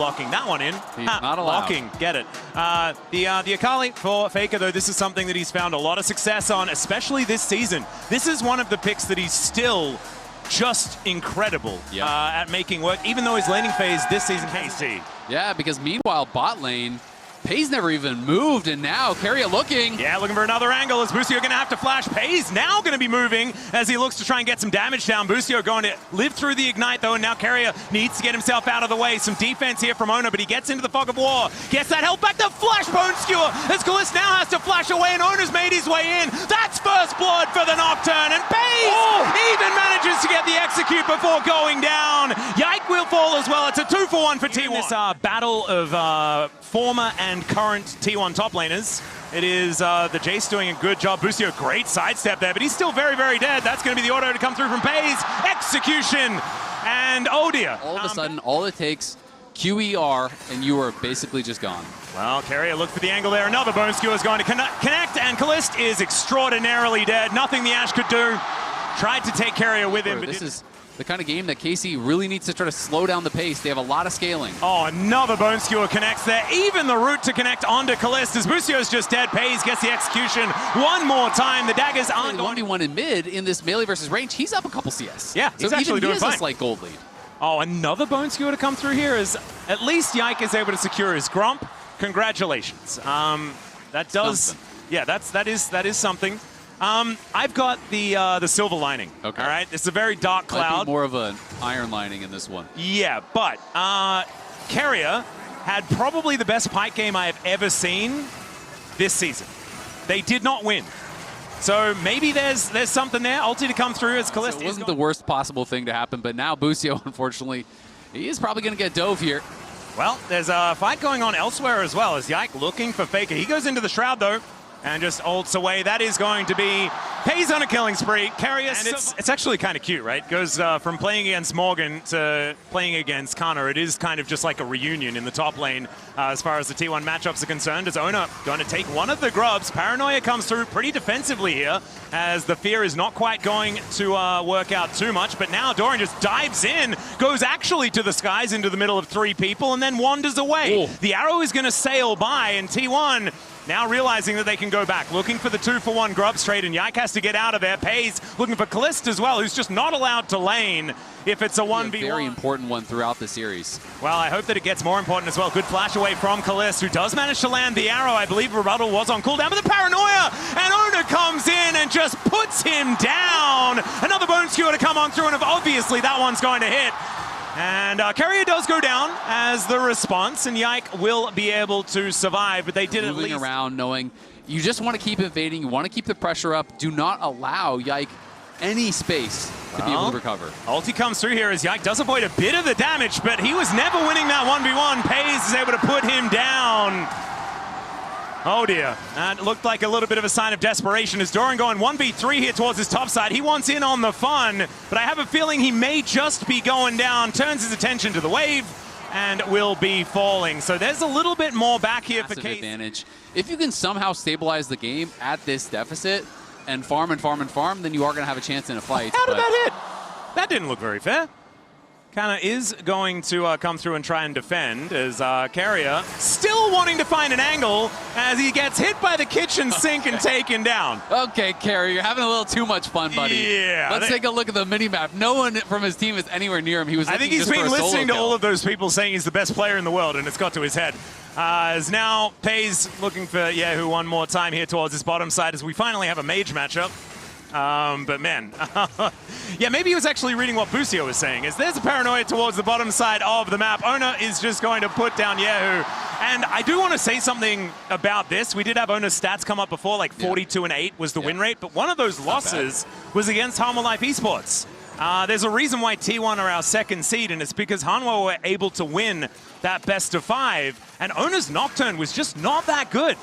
Blocking that one in. He's not allowed. Blocking, get it. The Akali for Faker, though, this is something that he's found a lot of success on, especially this season. This is one of the picks that he's still just incredible at making work, even though his laning phase this season KC. Yeah, because meanwhile, bot lane, Pay's never even moved, and now Karya looking. Yeah, looking for another angle. Is Busio going to have to flash? Pay's now going to be moving as he looks to try and get some damage down. Busio going to live through the ignite, though, and now Karya needs to get himself out of the way. Some defense here from Ona, but he gets into the fog of war. Gets that health back. The flash bone skewer as Kalist now has to flash away, and Ona's made his way in. That's first blood for the Nocturne, and Pay's even manages to get the execute before going down. Yike will fall as well. It's a 2-for-1 for T1. This battle of former and current T1 top laners. It is the Jace doing a good job. Busio, great sidestep there, but he's still very, very dead. That's going to be the auto to come through from Pay's. Execution! And oh dear. All of a sudden, all it takes, QER, and you are basically just gone. Well, Karya looked for the angle there. Another bone skewer is going to connect, and Kalist is extraordinarily dead. Nothing the Ashe could do. Tried to take Karya with him, but this is the kind of game that KC really needs to try to slow down the pace. They have a lot of scaling. Oh, another bone skewer connects there. Even the route to connect onto Kalist as Busio's just dead. Pay's gets the execution one more time. The daggers aren't going. 1v1 in mid in this melee versus range. He's up a couple CS. Yeah, he's actually doing fine. A slight gold lead. Oh, another bone skewer to come through here as at least Yike is able to secure his Grump. Congratulations. That does, something. Yeah, that is something. I've got the silver lining. Okay. All right, it's a very dark cloud. Might be more of an iron lining in this one. Yeah, but Karya had probably the best Pyke game I have ever seen this season. They did not win. So maybe there's something there. Ulti to come through as Kalist. So it wasn't the worst possible thing to happen, but now Busio, unfortunately, he is probably going to get dove here. Well, there's a fight going on elsewhere as well as Yike looking for Faker. He goes into the Shroud, though, and just ults away. That is going to be Pay's on a killing spree. Karya, and it's actually kind of cute, right? Goes from playing against Morgan to playing against Kana. It is kind of just like a reunion in the top lane as far as the T1 matchups are concerned. As Ona going to take one of the grubs. Paranoia comes through pretty defensively here as the fear is not quite going to work out too much. But now Doran just dives in, goes actually to the skies into the middle of 3 people, and then wanders away. Ooh. The arrow is going to sail by, and T1 now realizing that they can go back, looking for the 2-for-1 grub straight, and Yike has to get out of there. Pay's looking for Kalist as well, who's just not allowed to lane if it's a 1v1. A very important one throughout the series. Well, I hope that it gets more important as well. Good flash away from Kalist, who does manage to land the arrow. I believe Rebuttal was on cooldown, but the Paranoia, and Ona comes in and just puts him down. Another bone skewer to come on through, and obviously that one's going to hit. And Karya does go down as the response, and Yike will be able to survive, but they did at least... Moving around, knowing you just want to keep invading, you want to keep the pressure up, do not allow Yike any space to be able to recover. Ulti comes through here as Yike does avoid a bit of the damage, but he was never winning that 1v1. Pay's is able to put him down. Oh dear, that looked like a little bit of a sign of desperation as Doran going 1v3 here towards his top side. He wants in on the fun, but I have a feeling he may just be going down, turns his attention to the wave, and will be falling. So there's a little bit more back here for Kaza. Advantage. If you can somehow stabilize the game at this deficit and farm and farm and farm, then you are going to have a chance in a fight. How did that hit? That didn't look very fair. Kana is going to come through and try and defend as Karya still wanting to find an angle as he gets hit by the kitchen sink and taken down. Okay, Karya, you're having a little too much fun, buddy. Yeah. Let's take a look at the mini-map. No one from his team is anywhere near him. He was I think he's been listening to all of those people saying he's the best player in the world, and it's got to his head. As now Pay's looking for Yahoo one more time here towards his bottom side as we finally have a mage matchup. But man, yeah, maybe he was actually reading what Busio was saying. As there's a Paranoia towards the bottom side of the map. Ona is just going to put down Yahoo. And I do want to say something about this. We did have Ona's stats come up before, like 42-8 was the win rate. But one of those losses was against Hanwha Life Esports. There's a reason why T1 are our 2nd seed, and it's because Hanwha were able to win that best of 5. And Ona's Nocturne was just not that good.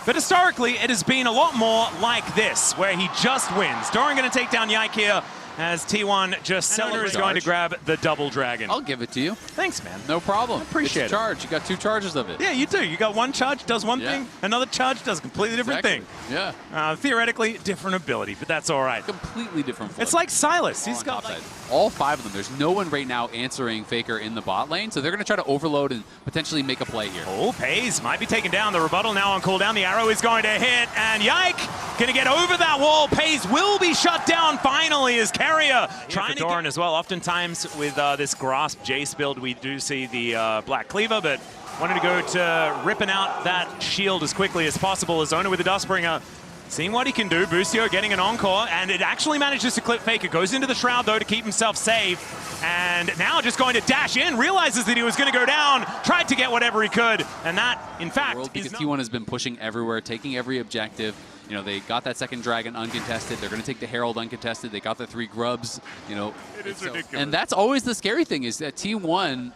But historically, it has been a lot more like this, where he just wins. Doran going to take down Yike here as T1 just celebrates. Is going to grab the double dragon. I'll give it to you. Thanks, man. No problem. Appreciate it. Charge. You got 2 charges of it. Yeah, you do. You got one charge, does one thing. Another charge does a completely different thing. Yeah. Theoretically, different ability, but that's all right. Completely different. It's like Silas. He's got like all 5 of them. There's no one right now answering Faker in the bot lane, so they're going to try to overload and potentially make a play here. Oh, Pays might be taken down. The rebuttal now on cooldown. The arrow is going to hit, and Yike going to get over that wall. Pays will be shut down finally as Carrier trying to Doran as well. Oftentimes with this Grasp Jace build, we do see the Black Cleaver, but wanted to go to ripping out that shield as quickly as possible. As Owner with the Dustbringer, seeing what he can do. Busio getting an encore, and it actually manages to clip Faker. Goes into the Shroud, though, to keep himself safe. And now just going to dash in, realizes that he was going to go down, tried to get whatever he could. And that, in fact, because T1 has been pushing everywhere, taking every objective. You know, they got that second Dragon uncontested. They're going to take the Herald uncontested. They got the 3 Grubs. You know, it is ridiculous. And that's always the scary thing, is that T1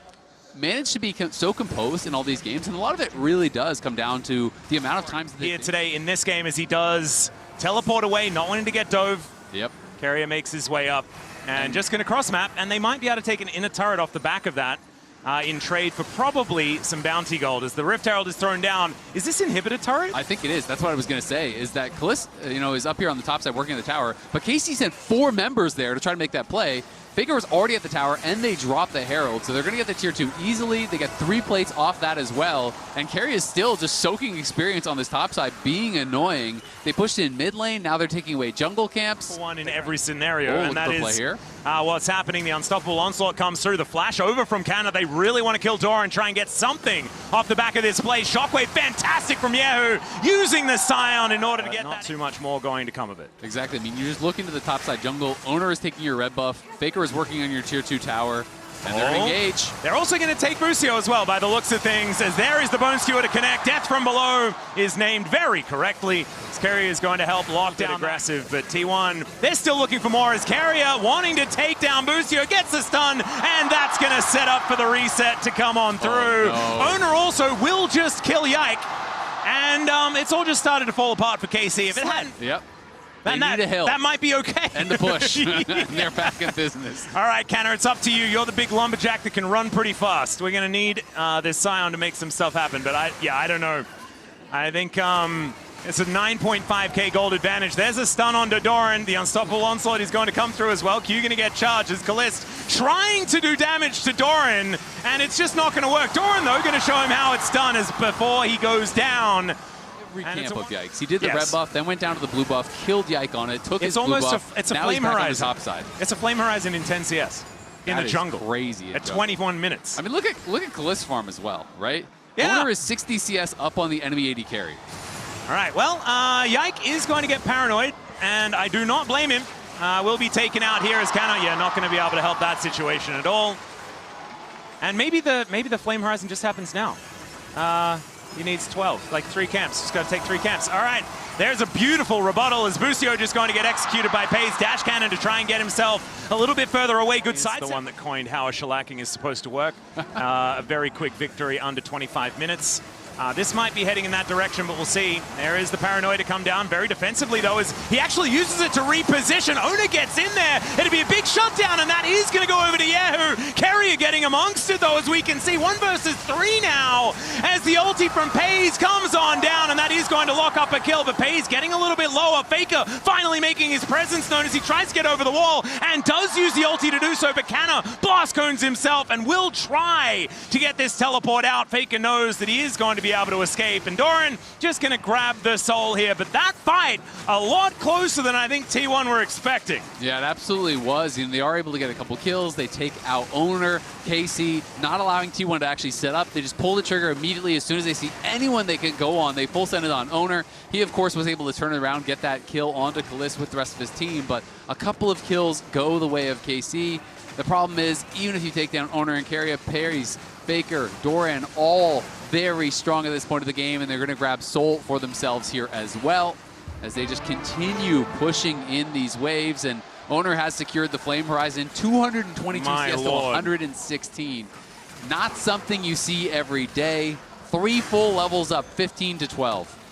managed to be so composed in all these games, and a lot of it really does come down to the amount of times that here today in this game, as he does teleport away, not wanting to get dove. Yep. Carrier makes his way up and just going to cross map, and they might be able to take an inner turret off the back of that in trade for probably some bounty gold. As the Rift Herald is thrown down, is this inhibitor turret? I think it is. That's what I was going to say, is that Kalist, you know, is up here on the top side working the tower, but KC sent 4 members there to try to make that play. Faker was already at the tower, and they dropped the Herald, so they're going to get the tier 2 easily. They get 3 plates off that as well, and Carry is still just soaking experience on this top side, being annoying. They pushed in mid lane, now they're taking away jungle camps. One in every scenario, and that is here. What's happening. The Unstoppable Onslaught comes through. The flash over from Kaza. They really want to kill Dora and try and get something off the back of this play. Shockwave, fantastic from Yahoo, using the Scion in order to get not too much more going to come of it. Exactly. I mean, you're just looking to the top side jungle. Owner is taking your red buff. Faker is working on your tier 2 tower, and they're engaged. They're also going to take Busio as well, by the looks of things, as there is the Bone Skewer to connect. Death from below is named very correctly. Carrier is going to help lock down aggressive, but T1, they're still looking for more, as Carrier wanting to take down Busio, gets the stun, and that's going to set up for the reset to come on through. Oh, no. Owner also will just kill Yike, and it's all just started to fall apart for KC. If it hadn't, yep. They need a hill. That might be okay. And the push. They're back in business. All right, Kanner, it's up to you. You're the big lumberjack that can run pretty fast. We're going to need this Scion to make some stuff happen, but I don't know. I think it's a 9.5k gold advantage. There's a stun on Doran. The Unstoppable Onslaught is going to come through as well. Q going to get charged as Kalist trying to do damage to Doran, and it's just not going to work. Doran, though, going to show him how it's done as before he goes down. Camp of Yikes. He did the red buff, then went down to the blue buff, killed Yike on it, took his blue buff. It's a now Flame he's back Horizon. on the top side. It's a Flame Horizon in 10 CS in the jungle. Crazy at 21 minutes. I mean, look at Kalist farm as well, right? Yeah. Owner is 60 CS up on the enemy AD carry. All right. Well, Yike is going to get paranoid, and I do not blame him. Will be taken out here as Kaza. Yeah, not going to be able to help that situation at all. And maybe the Flame Horizon just happens now. He needs 12, like 3 camps. Just got to take 3 camps. All right, there's a beautiful rebuttal as Busio just going to get executed by Pays. Dash cannon to try and get himself a little bit further away. Good side. The one that coined how a shellacking is supposed to work. A very quick victory under 25 minutes. This might be heading in that direction, but we'll see. There is the Paranoia to come down very defensively, though, as he actually uses it to reposition. Owner gets in there. It'll be a big shutdown, and that is going to go over to Yahoo. Carrier getting amongst it, though, as we can see. 1 versus 3 now, as the ulti from Pays comes on down, and that is going to lock up a kill, but Pays getting a little bit lower. Faker finally making his presence known as he tries to get over the wall, and does use the ulti to do so, but Kaza blast cones himself and will try to get this teleport out. Faker knows that he is going to be able to escape, and Doran just going to grab the soul here, but that fight a lot closer than I think T1 were expecting. Yeah, it absolutely was. You know, they are able to get a couple kills. They take out Owner, KC, not allowing T1 to actually set up. They just pull the trigger immediately as soon as they see anyone they can go on. They full send it on Owner. He, of course, was able to turn it around, get that kill onto Kalist with the rest of his team, but a couple of kills go the way of KC. The problem is, even if you take down Owner and Carrier, Perry's, Faker, Doran, all very strong at this point of the game, and they're going to grab Soul for themselves here as well, as they just continue pushing in these waves, and Owner has secured the Flame Horizon, 222 CS to 116. Not something you see every day. 3 full levels up, 15 to 12.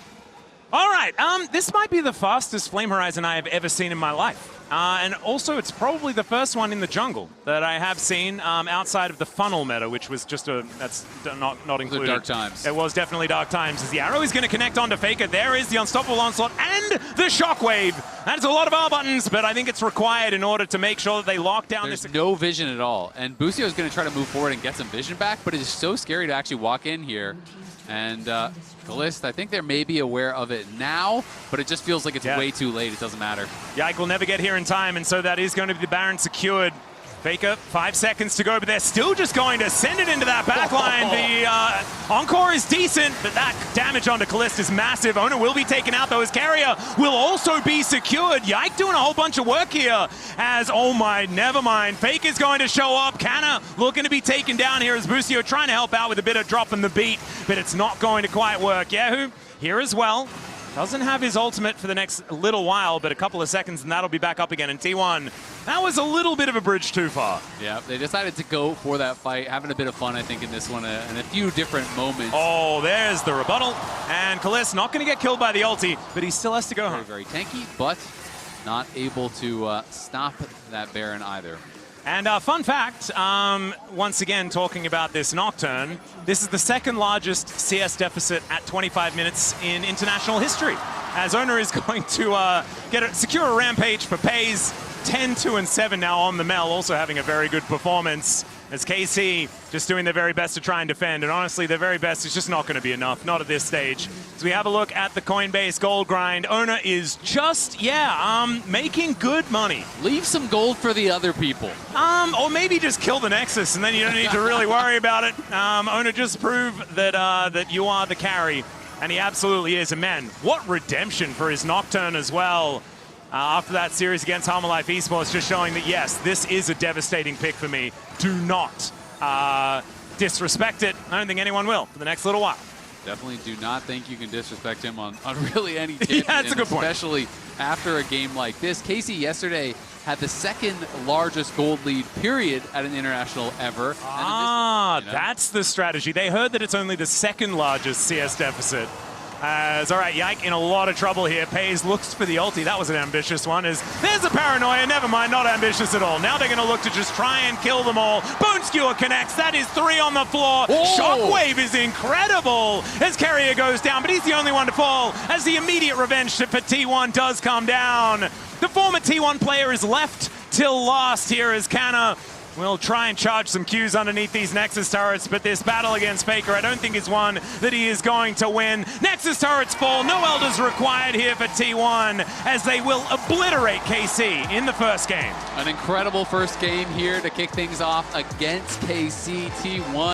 All right, this might be the fastest Flame Horizon I have ever seen in my life. And also, it's probably the first one in the jungle that I have seen outside of the funnel meta, which was just that's not included. Dark times. It was definitely dark times, as the arrow is going to connect onto Faker. There is the unstoppable onslaught and the shockwave. That is a lot of R buttons, but I think it's required in order to make sure that they lock down There's this. no vision at all. And Busio is going to try to move forward and get some vision back, but it is so scary to actually walk in here. And Kalist, I think they're maybe aware of it now, but it just feels like it's way too late. It doesn't matter. Yike will never get here in time, and so that is going to be the Baron secured. Faker, 5 seconds to go, but they're still just going to send it into that backline. The Encore is decent, but that damage onto Kalist is massive. Owner will be taken out, though. His carrier will also be secured. Yike doing a whole bunch of work here as, oh my, never mind. Faker's going to show up. Kaza looking to be taken down here as Busio trying to help out with a bit of drop in the beat, but it's not going to quite work. Yahoo here as well. Doesn't have his ultimate for the next little while, but a couple of seconds and that'll be back up again. And T1, that was a little bit of a bridge too far. Yeah, they decided to go for that fight, having a bit of fun, I think, in this one, and a few different moments. Oh, there's the rebuttal. And Kalist not going to get killed by the ulti, but he still has to go home. Very tanky, but not able to stop that Baron either. And fun fact, once again, talking about this Nocturne, this is the second largest CS deficit at 25 minutes in international history, as Owner is going to secure a rampage for Pays. 10, 2, and 7 now on the Mel, also having a very good performance, as KC just doing their very best to try and defend. And honestly, their very best is just not going to be enough, not at this stage. So we have a look at the Coinbase gold grind. Owner is just, making good money. Leave some gold for the other people. Or maybe just kill the Nexus, and then you don't need to really worry about it. Owner just prove that, that you are the carry, and he absolutely is. And man, what redemption for his Nocturne as well. After that series against Harmalife Esports, just showing that, yes, this is a devastating pick for me. Do not disrespect it. I don't think anyone will for the next little while. Definitely do not think you can disrespect him on really any team. Yeah, that's a good point. Especially after a game like this. Casey yesterday had the second largest gold lead, period, at an international ever. That's the strategy. They heard that it's only the second largest CS deficit. All right, Yike in a lot of trouble here. Pays looks for the ulti. That was an ambitious one. There's a paranoia. Never mind, not ambitious at all. Now they're going to look to just try and kill them all. Bone Skewer connects. That is 3 on the floor. Whoa. Shockwave is incredible as Carrier goes down, but he's the only one to fall as the immediate revenge for T1 does come down. The former T1 player is left till last here as Kaza will try and charge some Qs underneath these Nexus turrets, but this battle against Faker I don't think is one that he is going to win. Nexus turrets fall, no Elders required here for T1 as they will obliterate KC in the first game. An incredible first game here to kick things off against KC. T1